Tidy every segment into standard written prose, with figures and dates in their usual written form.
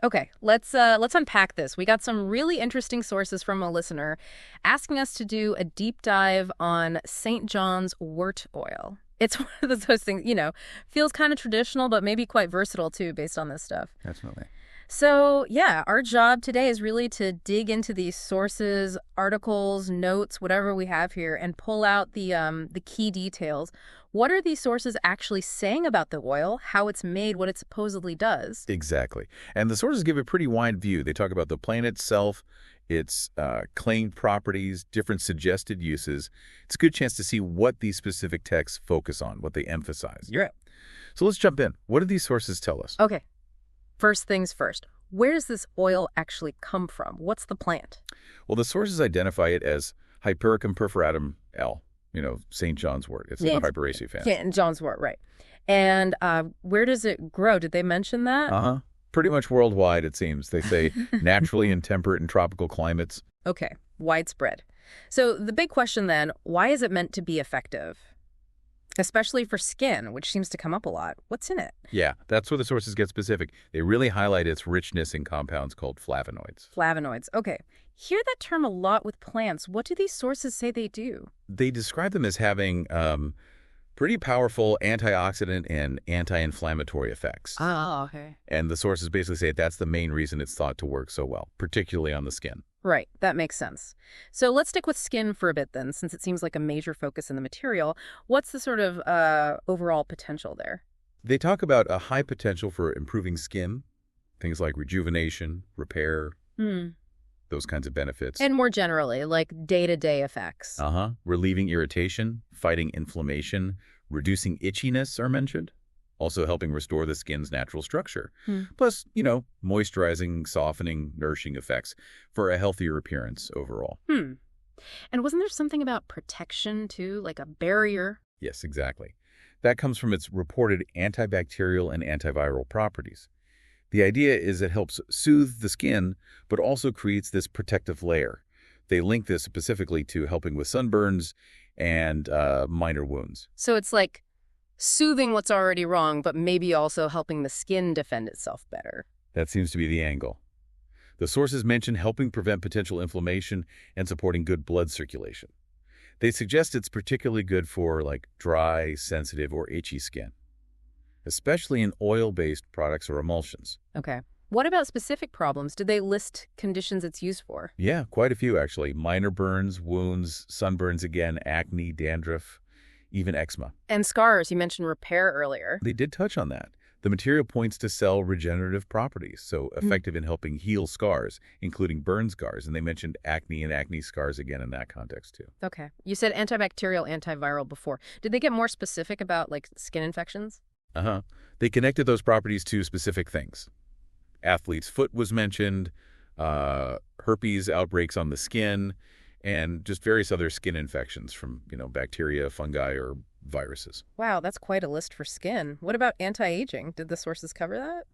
Okay, let's unpack this. We got some really interesting sources from a listener asking us to do a deep dive on St. John's wort oil. It's one of those things, feels kind of traditional, but maybe quite versatile too, based on this stuff. Definitely. So, yeah, our job today is really to dig into these sources, articles, notes, whatever we have here, and pull out the key details. What are these sources actually saying about the oil, how it's made, what it supposedly does? Exactly. And the sources give a pretty wide view. They talk about the plant itself, its claimed properties, different suggested uses. It's a good chance to see what these specific texts focus on, what they emphasize. Yeah. So let's jump in. What do these sources tell us? Okay. First things first, where does this oil actually come from? What's the plant? Well, the sources identify it as Hypericum perforatum L, St. John's wort. It's a Hyperaceae family. Yeah, and John's wort, right. And where does it grow? Did they mention that? Uh-huh. Pretty much worldwide, it seems. They say naturally in temperate and tropical climates. Okay, widespread. So the big question then, why is it meant to be effective? Especially for skin, which seems to come up a lot. What's in it? Yeah, that's where the sources get specific. They really highlight its richness in compounds called flavonoids. Flavonoids. Okay. Hear that term a lot with plants. What do these sources say they do? They describe them as having pretty powerful antioxidant and anti-inflammatory effects. Oh, okay. And the sources basically say that's the main reason it's thought to work so well, particularly on the skin. Right, that makes sense. So let's stick with skin for a bit then, since it seems like a major focus in the material. What's the sort of overall potential there? They talk about a high potential for improving skin, things like rejuvenation, repair, those kinds of benefits. And more generally, like day-to-day effects. Relieving irritation, fighting inflammation, reducing itchiness are mentioned. Also helping restore the skin's natural structure. Plus, moisturizing, softening, nourishing effects for a healthier appearance overall. And wasn't there something about protection, too, like a barrier? Yes, exactly. That comes from its reported antibacterial and antiviral properties. The idea is it helps soothe the skin, but also creates this protective layer. They link this specifically to helping with sunburns and minor wounds. So it's like soothing what's already wrong, but maybe also helping the skin defend itself better. That seems to be the angle. The sources mention helping prevent potential inflammation and supporting good blood circulation. They suggest it's particularly good for dry, sensitive, or itchy skin, especially in oil-based products or emulsions. Okay. What about specific problems? Did they list conditions it's used for? Yeah, quite a few actually. Minor burns, wounds, sunburns again, acne, dandruff, even eczema. And scars, you mentioned repair earlier. They did touch on that. The material points to cell regenerative properties, so effective in helping heal scars, including burn scars. And they mentioned acne and acne scars again in that context, too. Okay. You said antibacterial, antiviral before. Did they get more specific about, skin infections? They connected those properties to specific things. Athlete's foot was mentioned, herpes outbreaks on the skin, and just various other skin infections from, bacteria, fungi, or viruses. Wow, that's quite a list for skin. What about anti-aging? Did the sources cover that?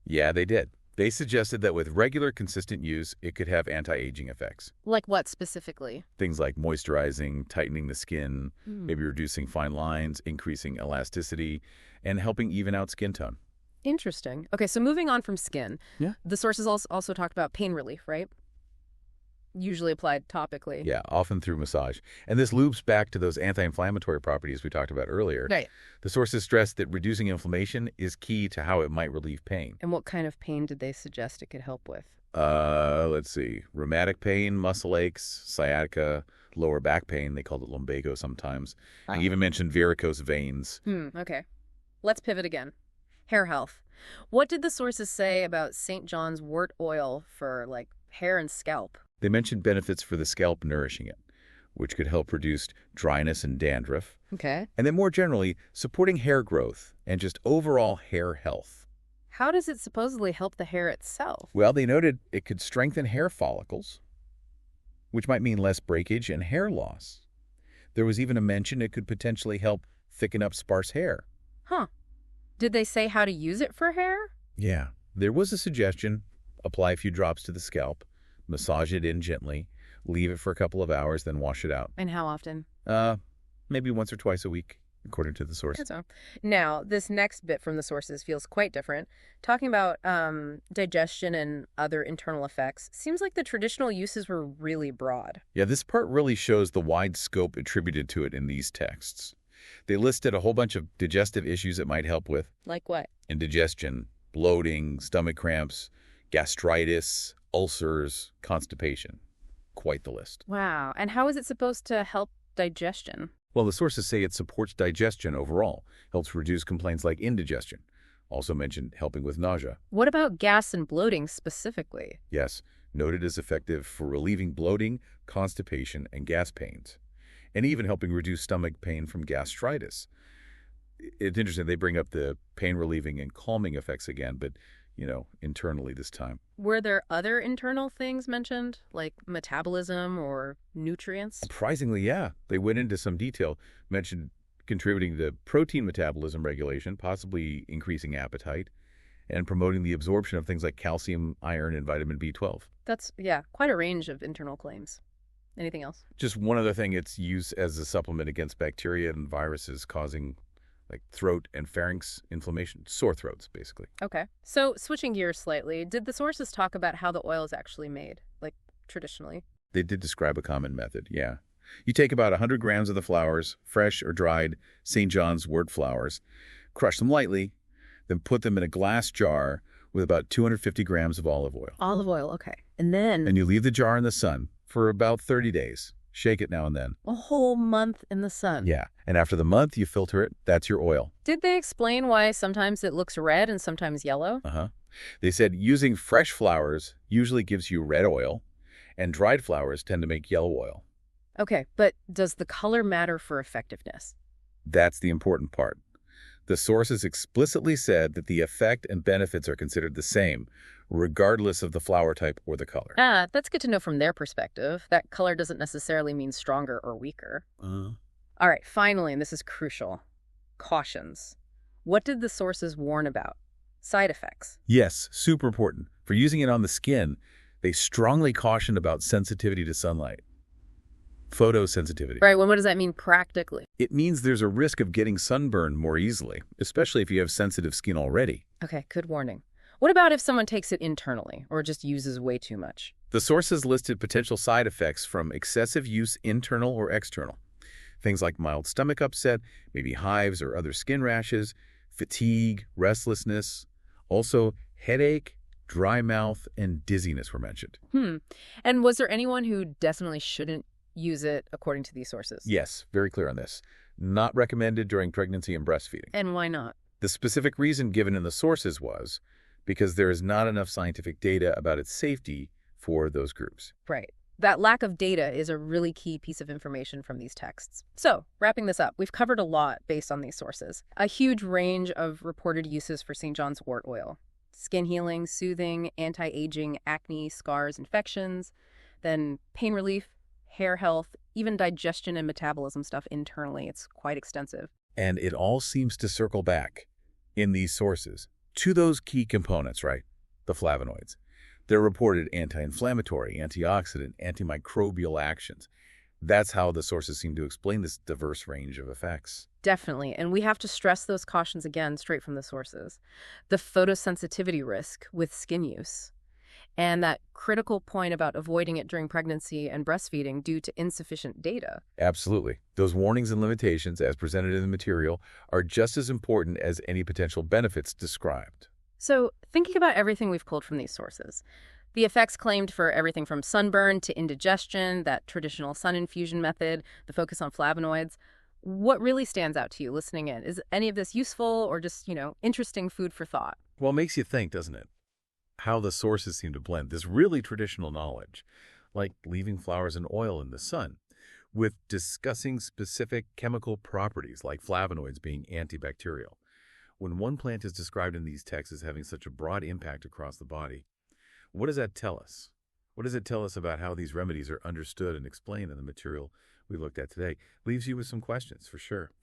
Yeah, they did. They suggested that with regular, consistent use, it could have anti-aging effects. Like what specifically? Things like moisturizing, tightening the skin, maybe reducing fine lines, increasing elasticity, and helping even out skin tone. Interesting. Okay, so moving on from skin. Yeah. The sources also talked about pain relief, right? Usually applied topically. Yeah, often through massage. And this loops back to those anti-inflammatory properties we talked about earlier. Right. The sources stress that reducing inflammation is key to how it might relieve pain. And what kind of pain did they suggest it could help with? Let's see. Rheumatic pain, muscle aches, sciatica, lower back pain. They called it lumbago sometimes. They even mentioned varicose veins. Okay. Let's pivot again. Hair health. What did the sources say about St. John's wort oil for, hair and scalp? They mentioned benefits for the scalp nourishing it, which could help reduce dryness and dandruff. Okay. And then more generally, supporting hair growth and just overall hair health. How does it supposedly help the hair itself? Well, they noted it could strengthen hair follicles, which might mean less breakage and hair loss. There was even a mention it could potentially help thicken up sparse hair. Huh. Did they say how to use it for hair? Yeah. There was a suggestion: apply a few drops to the scalp, massage it in gently, leave it for a couple of hours, then wash it out. And how often? Maybe once or twice a week. according to the source. That's all. Now, this next bit from the sources feels quite different. Talking about digestion and other internal effects, seems like the traditional uses were really broad. Yeah, this part really shows the wide scope attributed to it in these texts. They listed a whole bunch of digestive issues it might help with: Like what? indigestion, bloating, stomach cramps, gastritis, ulcers, constipation. Quite the list. Wow. And how is it supposed to help digestion? Well, the sources say it supports digestion overall, helps reduce complaints like indigestion. Also mentioned helping with nausea. What about gas and bloating specifically? Yes, noted as effective for relieving bloating, constipation, and gas pains, and even helping reduce stomach pain from gastritis. It's interesting, they bring up the pain relieving and calming effects again, but, internally this time. Were there other internal things mentioned, like metabolism or nutrients? Surprisingly, yeah, they went into some detail, mentioned contributing to protein metabolism regulation, possibly increasing appetite, and promoting the absorption of things like calcium, iron, and vitamin B12. That's, yeah, quite a range of internal claims. Anything else? Just one other thing, its use as a supplement against bacteria and viruses causing like throat and pharynx inflammation, sore throats, basically. Okay. So, switching gears slightly, did the sources talk about how the oil is actually made, like traditionally? They did describe a common method, yeah. You take about 100 grams of the flowers, fresh or dried St. John's wort flowers, crush them lightly, then put them in a glass jar with about 250 grams of olive oil. Olive oil, okay. And then And you leave the jar in the sun for about 30 days. Shake it now and then. a whole month in the sun. Yeah, and after the month, you filter it. That's your oil. Did they explain why sometimes it looks red and sometimes yellow? Uh-huh. They said using fresh flowers usually gives you red oil, and dried flowers tend to make yellow oil. Okay, but does the color matter for effectiveness? That's the important part. The sources explicitly said that the effect and benefits are considered the same, regardless of the flower type or the color. Ah, that's good to know from their perspective. That color doesn't necessarily mean stronger or weaker. All right, finally, and this is crucial, cautions. What did the sources warn about? Side effects. Yes, super important. For using it on the skin, they strongly cautioned about sensitivity to sunlight. Photosensitivity. Right, well, what does that mean practically? It means there's a risk of getting sunburned more easily, especially if you have sensitive skin already. Okay, good warning. What about if someone takes it internally or just uses way too much? The sources listed potential side effects from excessive use, internal or external. Things like mild stomach upset, maybe hives or other skin rashes, fatigue, restlessness. Also, headache, dry mouth, and dizziness were mentioned. And was there anyone who definitely shouldn't use it according to these sources? Yes, very clear on this. Not recommended during pregnancy and breastfeeding. And why not? The specific reason given in the sources was because there is not enough scientific data about its safety for those groups. Right. That lack of data is a really key piece of information from these texts. So, wrapping this up, we've covered a lot based on these sources. A huge range of reported uses for St. John's wort oil. Skin healing, soothing, anti-aging, acne, scars, infections, then pain relief, hair health, even digestion and metabolism stuff internally. It's quite extensive. And it all seems to circle back in these sources to those key components, right? The flavonoids. They're reported anti-inflammatory, antioxidant, antimicrobial actions. That's how the sources seem to explain this diverse range of effects. Definitely. And we have to stress those cautions again straight from the sources. The photosensitivity risk with skin use, and that critical point about avoiding it during pregnancy and breastfeeding due to insufficient data. Absolutely. Those warnings and limitations, as presented in the material, are just as important as any potential benefits described. So, thinking about everything we've pulled from these sources, the effects claimed for everything from sunburn to indigestion, that traditional sun infusion method, the focus on flavonoids, what really stands out to you listening in? Is any of this useful or just, interesting food for thought? Well, it makes you think, doesn't it? How the sources seem to blend this really traditional knowledge, like leaving flowers and oil in the sun, with discussing specific chemical properties like flavonoids being antibacterial. When one plant is described in these texts as having such a broad impact across the body, what does that tell us? What does it tell us about how these remedies are understood and explained in the material we looked at today? Leaves you with some questions, for sure.